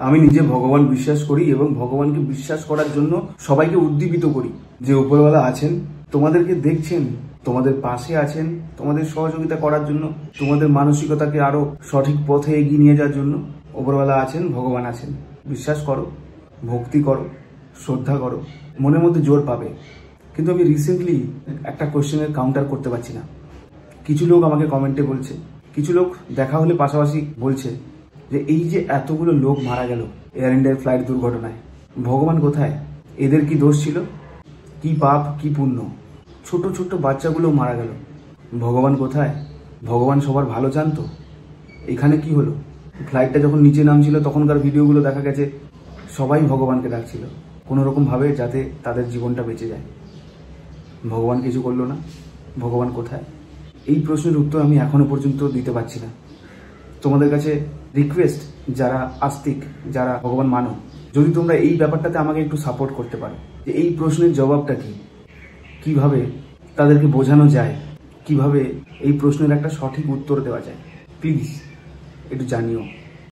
আমি নিজে ভগবান বিশ্বাস করি এবং ভগবানকে বিশ্বাস করার জন্য সবাইকে উদ্দীপিত করি যে উপরওয়ালা আছেন, তোমাদেরকে দেখছেন, তোমাদের পাশে আছেন, তোমাদের সহযোগিতা করার জন্য, তোমাদের মানসিকতাকে আরো সঠিক পথে এগিয়ে নিয়ে যাওয়ার জন্য উপরওয়ালা আছেন, ভগবান আছেন। বিশ্বাস করো, ভক্তি করো, শ্রদ্ধা করো, মনের মধ্যে জোর পাবে। কিন্তু আমি রিসেন্টলি একটা কোয়েশ্চেনের কাউন্টার করতে পারছি না। কিছু লোক আমাকে কমেন্টে বলছে, কিছু লোক দেখা হলে পাশাপাশি বলছে যে এই যে এতগুলো লোক মারা গেল এয়ার ইন্ডিয়ার ফ্লাইট দুর্ঘটনায়, ভগবান কোথায়? এদের কি দোষ ছিল? কি পাপ কি পুণ্য? ছোট ছোট বাচ্চাগুলো মারা গেল, ভগবান কোথায়? ভগবান সবার ভালো চান তো? এখানে কি হলো? ফ্লাইটটা যখন নিচে নামছিল তখনকার ভিডিওগুলো দেখা গেছে সবাই ভগবানকে ডাকছিল কোনো রকম ভাবে যাতে তাদের জীবনটা বেঁচে যায়। ভগবান কিছু করলো না, ভগবান কোথায়? এই প্রশ্নের উত্তর আমি এখনো পর্যন্ত দিতে পারছি না। তোমাদের কাছে রিকোয়েস্ট, যারা আস্তিক, যারা ভগবান মানো, যদি তোমরা এই ব্যাপারটাতে আমাকে একটু সাপোর্ট করতে পারো যে এই প্রশ্নের জবাবটা কি, কিভাবে তাদেরকে বোঝানো যায়, কিভাবে এই প্রশ্নের একটা সঠিক উত্তর দেওয়া যায়, প্লিজ একটু জানিও।